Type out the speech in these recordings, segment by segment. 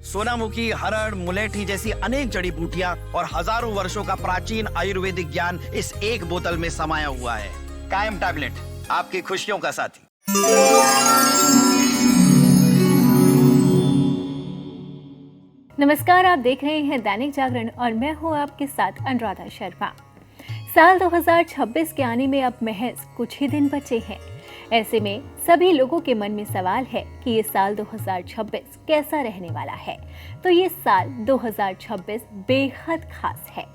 सोनामुखी, हरड़, मुलेठी जैसी अनेक जड़ी बूटियां और हजारों वर्षों का प्राचीन आयुर्वेदिक ज्ञान इस एक बोतल में समाया हुआ है। कायम टैबलेट, आपकी खुशियों का साथी। नमस्कार, आप देख रहे हैं दैनिक जागरण और मैं हूं आपके साथ अनुराधा शर्मा। साल 2026 के आने में अब महज कुछ ही दिन बचे हैं। ऐसे में सभी लोगों के मन में सवाल है कि ये साल 2026 कैसा रहने वाला है। तो ये साल 2026 बेहद खास है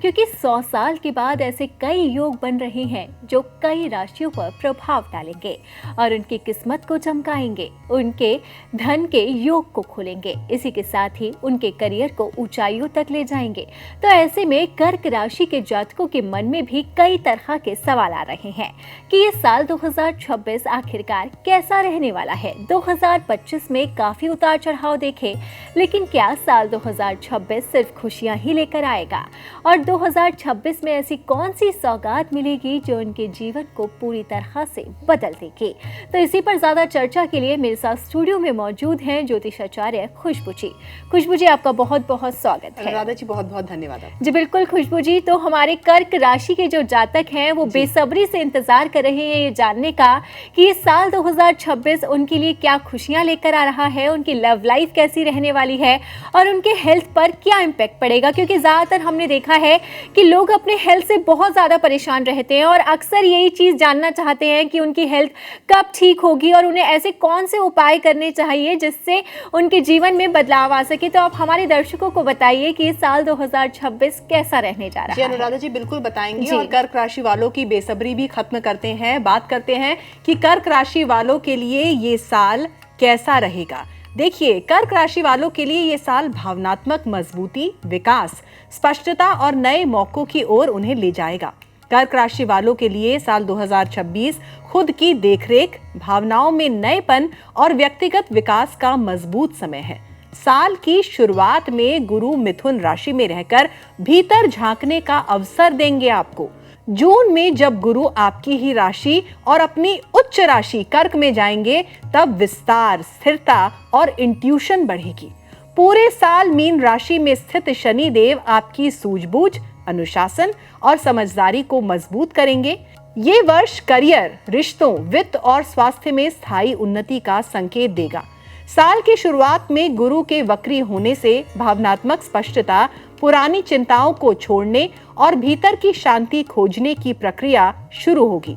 क्योंकि 100 साल के बाद ऐसे कई योग बन रहे हैं जो कई राशियों पर प्रभाव डालेंगे और उनकी किस्मत को चमकाएंगे, उनके धन के योग को खोलेंगे, इसी के साथ ही उनके करियर को ऊंचाइयों तक ले जाएंगे। तो ऐसे में कर्क राशि के जातकों के मन में भी कई तरह के सवाल आ रहे हैं कि ये साल 2026 आखिरकार कैसा रहने वाला है। 2025 में काफी उतार चढ़ाव देखे, लेकिन क्या साल 2026 सिर्फ खुशियां ही लेकर आएगा और 2026 में ऐसी कौन सी सौगात मिलेगी जो उनके जीवन को पूरी तरह से बदल देगी। तो इसी पर ज्यादा चर्चा के लिए मेरे साथ स्टूडियो में मौजूद हैं ज्योतिषाचार्य खुशबू जी। खुशबू जी, आपका बहुत बहुत स्वागत है। राधा जी, बहुत बहुत धन्यवाद। जी बिल्कुल खुशबू जी, तो हमारे कर्क राशि के जो जातक हैं वो बेसब्री से इंतजार कर रहे हैं ये जानने का कि ये साल 2026 उनके लिए क्या खुशियां लेकर आ रहा है, उनकी लव लाइफ कैसी रहने वाली है और उनके हेल्थ पर क्या इम्पैक्ट पड़ेगा। क्योंकि ज्यादातर हमने देखा है कि लोग अपने हेल्थ से बहुत ज़्यादा परेशान रहते हैं और अक्सर यही चीज़ जानना चाहते हैं कि उनकी हेल्थ कब ठीक होगी और उन्हें ऐसे कौन से उपाय करने चाहिए जिससे उनके जीवन में बदलाव आ सके। तो आप हमारे दर्शकों को बताइए कि साल 2026 कैसा रहने जा रहा है। अनुराधा जी बिल्कुल बताएंगे और कर्क राशि वालों की बेसब्री भी खत्म करते हैं। बात करते हैं कि कर्क राशि वालों के लिए ये साल कैसा रहेगा। देखिए, कर्क राशि वालों के लिए ये साल भावनात्मक मजबूती, विकास, स्पष्टता और नए मौकों की ओर उन्हें ले जाएगा। कर्क राशि वालों के लिए साल 2026 खुद की देखरेख, भावनाओं में नएपन और व्यक्तिगत विकास का मजबूत समय है। साल की शुरुआत में गुरु मिथुन राशि में रहकर भीतर झांकने का अवसर देंगे आपको। जून में जब गुरु आपकी ही राशि और अपनी उच्च राशि कर्क में जाएंगे तब विस्तार, स्थिरता और इंट्यूशन बढ़ेगी। पूरे साल मीन राशि में स्थित शनि देव आपकी सूझबूझ, अनुशासन और समझदारी को मजबूत करेंगे। ये वर्ष करियर, रिश्तों, वित्त और स्वास्थ्य में स्थायी उन्नति का संकेत देगा। साल की शुरुआत में गुरु के वक्री होने से भावनात्मक स्पष्टता, पुरानी चिंताओं को छोड़ने और भीतर की शांति खोजने की प्रक्रिया शुरू होगी।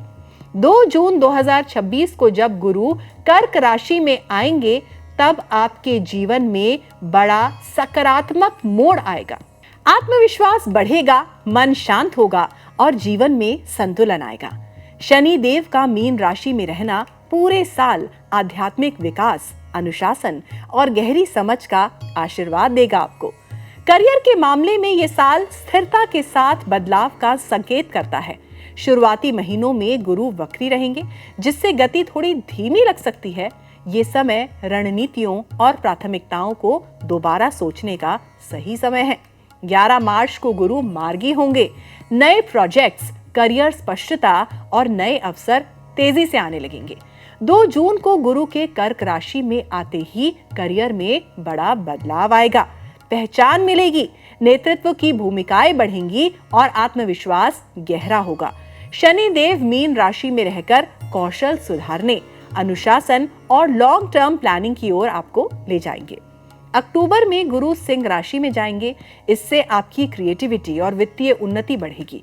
2 जून 2026 को जब गुरु कर्क राशि में आएंगे तब आपके जीवन में बड़ा सकारात्मक मोड़ आएगा। आत्मविश्वास बढ़ेगा, मन शांत होगा और जीवन में संतुलन आएगा। शनि देव का मीन राशि में रहना पूरे साल आध्यात्मिक विकास, अनुशासन और गहरी समझ का आशीर्वाद देगा आपको। करियर के मामले में ये साल स्थिरता के साथ बदलाव का संकेत करता है। शुरुआती महीनों में गुरु वक्री रहेंगे जिससे गति थोड़ी धीमी लग सकती है। ये समय रणनीतियों और प्राथमिकताओं को दोबारा सोचने का सही समय है। 11 मार्च को गुरु मार्गी होंगे। नए प्रोजेक्ट्स, करियर स्पष्टता और नए अवसर तेजी से आने लगेंगे। 2 जून को गुरु के कर्क राशि में आते ही करियर में बड़ा बदलाव आएगा। पहचान मिलेगी, नेतृत्व की भूमिकाएं बढ़ेंगी और आत्मविश्वास गहरा होगा। शनि देव मीन राशि में रहकर कौशल सुधारने, अनुशासन और लॉन्ग टर्म प्लानिंग की ओर आपको ले जाएंगे। अक्टूबर में गुरु सिंह राशि में जाएंगे। इससे आपकी क्रिएटिविटी और वित्तीय उन्नति बढ़ेगी।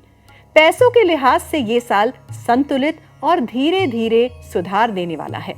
पैसों के लिहाज से ये साल संतुलित और धीरे धीरे सुधार देने वाला है।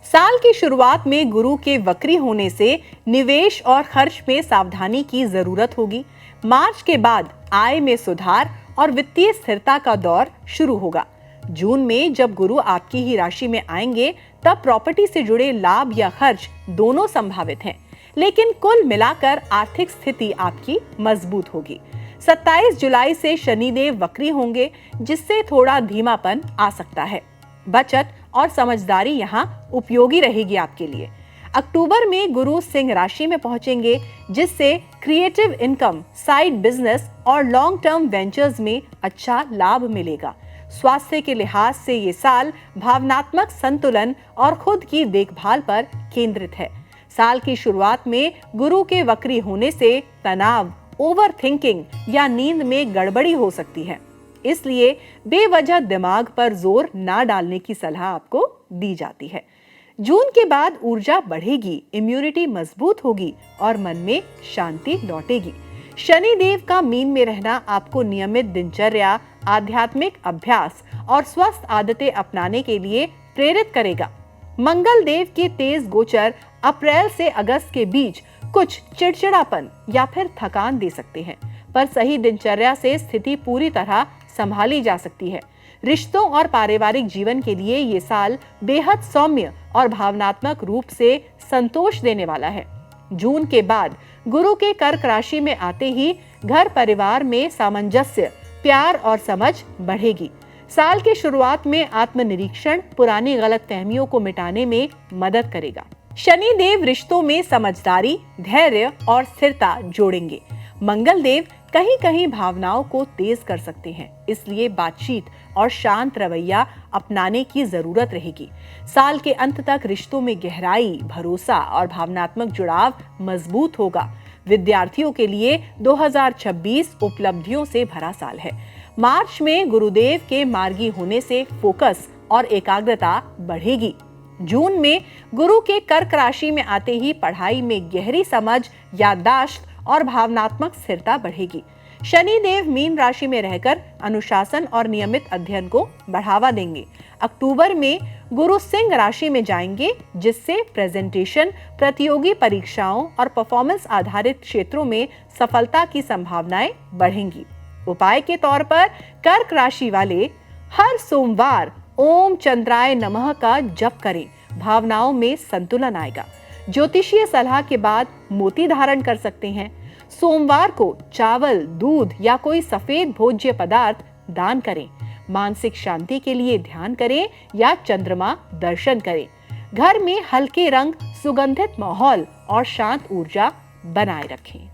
साल की शुरुआत में गुरु के वक्री होने से निवेश और खर्च में सावधानी की जरूरत होगी। मार्च के बाद आय में सुधार और वित्तीय स्थिरता का दौर शुरू होगा। जून में जब गुरु आपकी ही राशि में आएंगे तब प्रॉपर्टी से जुड़े लाभ या खर्च दोनों संभावित हैं, लेकिन कुल मिलाकर आर्थिक स्थिति आपकी मजबूत होगी। 27 जुलाई से शनिदेव वक्री होंगे जिससे थोड़ा धीमापन आ सकता है। बचत और समझदारी यहाँ उपयोगी रहेगी आपके लिए। अक्टूबर में गुरु सिंह राशि में पहुंचेंगे जिससे क्रिएटिव इनकम, साइड बिजनेस और लॉन्ग टर्म वेंचर्स में अच्छा लाभ मिलेगा। स्वास्थ्य के लिहाज से ये साल भावनात्मक संतुलन और खुद की देखभाल पर केंद्रित है। साल की शुरुआत में गुरु के वक्री होने से तनाव, ओवर थिंकिंग या नींद में गड़बड़ी हो सकती है। इसलिए बेवजह दिमाग पर जोर ना डालने की सलाह आपको दी जाती है। जून के बाद ऊर्जा बढ़ेगी, इम्यूनिटी मजबूत होगी और मन में शांति लौटेगी। शनि देव का मीन में रहना आपको नियमित दिनचर्या, आध्यात्मिक अभ्यास और स्वस्थ आदतें अपनाने के लिए प्रेरित करेगा। मंगल देव के तेज गोचर अप्रैल से अगस्त के बीच कुछ चिड़चिड़ापन या फिर थकान दे सकते हैं, पर सही दिनचर्या से स्थिति पूरी तरह संभाली जा सकती है। रिश्तों और पारिवारिक जीवन के लिए ये साल बेहद सौम्य और भावनात्मक रूप से संतोष देने वाला है। जून के बाद गुरु के कर्क राशि में आते ही घर परिवार में सामंजस्य, प्यार और समझ बढ़ेगी। साल की शुरुआत में आत्मनिरीक्षण पुरानी गलतफहमियों को मिटाने में मदद करेगा। शनि देव रिश्तों में समझदारी, धैर्य और स्थिरता जोड़ेंगे। मंगल देव कहीं कहीं भावनाओं को तेज कर सकते हैं, इसलिए बातचीत और शांत रवैया अपनाने की जरूरत रहेगी। साल के अंत तक रिश्तों में गहराई, भरोसा और भावनात्मक जुड़ाव मजबूत होगा। विद्यार्थियों के लिए 2026 उपलब्धियों से भरा साल है। मार्च में गुरुदेव के मार्गी होने से फोकस और एकाग्रता बढ़ेगी। जून में गुरु के कर्क राशि में आते ही पढ़ाई में गहरी समझ, याददाश्त और भावनात्मक स्थिरता बढ़ेगी। शनि देव मीन राशि में रहकर अनुशासन और नियमित अध्ययन को बढ़ावा देंगे। अक्टूबर में गुरु सिंह राशि में जाएंगे, जिससे प्रेजेंटेशन, प्रतियोगी परीक्षाओं और परफॉर्मेंस आधारित क्षेत्रों में सफलता की संभावनाएं बढ़ेंगी। उपाय के तौर पर कर्क राशि वाले हर सोमवार ओम चंद्राय नमः का जप करें, भावनाओं में संतुलन आएगा। ज्योतिषीय सलाह के बाद मोती धारण कर सकते हैं। सोमवार को चावल, दूध या कोई सफेद भोज्य पदार्थ दान करें। मानसिक शांति के लिए ध्यान करें या चंद्रमा दर्शन करें। घर में हल्के रंग, सुगंधित माहौल और शांत ऊर्जा बनाए रखें।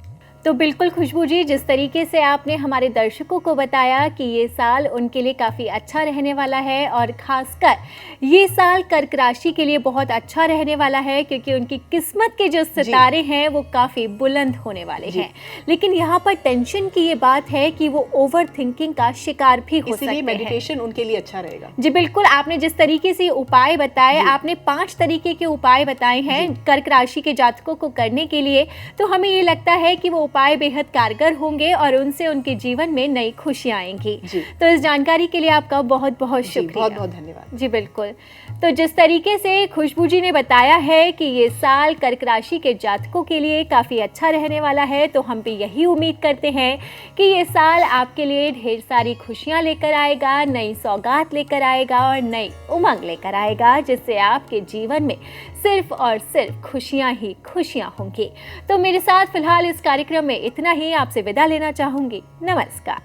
तो बिल्कुल खुशबू जी, जिस तरीके से आपने हमारे दर्शकों को बताया कि ये साल उनके लिए काफ़ी अच्छा रहने वाला है और ख़ासकर ये साल कर्क राशि के लिए बहुत अच्छा रहने वाला है, क्योंकि उनकी किस्मत के जो सितारे हैं वो काफ़ी बुलंद होने वाले हैं। लेकिन यहाँ पर टेंशन की ये बात है कि वो ओवर थिंकिंग का शिकार भी हो सकते हैं। मेडिटेशन उनके लिए अच्छा रहेगा। जी बिल्कुल, आपने जिस तरीके से उपाय बताए, आपने 5 तरीके के उपाय बताए हैं कर्क राशि के जातकों को करने के लिए, तो हमें ये लगता है कि वो उपाय बेहद कारगर होंगे और उनसे उनके जीवन में नई खुशियां आएंगी। तो इस जानकारी के लिए आपका बहुत बहुत शुक्रिया। बहुत बहुत धन्यवाद। जी बिल्कुल। तो जिस तरीके से खुशबू जी ने बताया है कि ये साल कर्क राशि के जातकों के लिए काफ़ी अच्छा रहने वाला है, तो हम भी यही उम्मीद करते हैं कि ये साल आपके लिए ढेर सारी खुशियां लेकर आएगा, नई सौगात लेकर आएगा और नई उमंग लेकर आएगा, जिससे आपके जीवन में सिर्फ और सिर्फ खुशियां ही खुशियां होंगी। तो मेरे साथ फिलहाल इस कार्यक्रम में इतना ही। आपसे विदा लेना चाहूंगी। नमस्कार।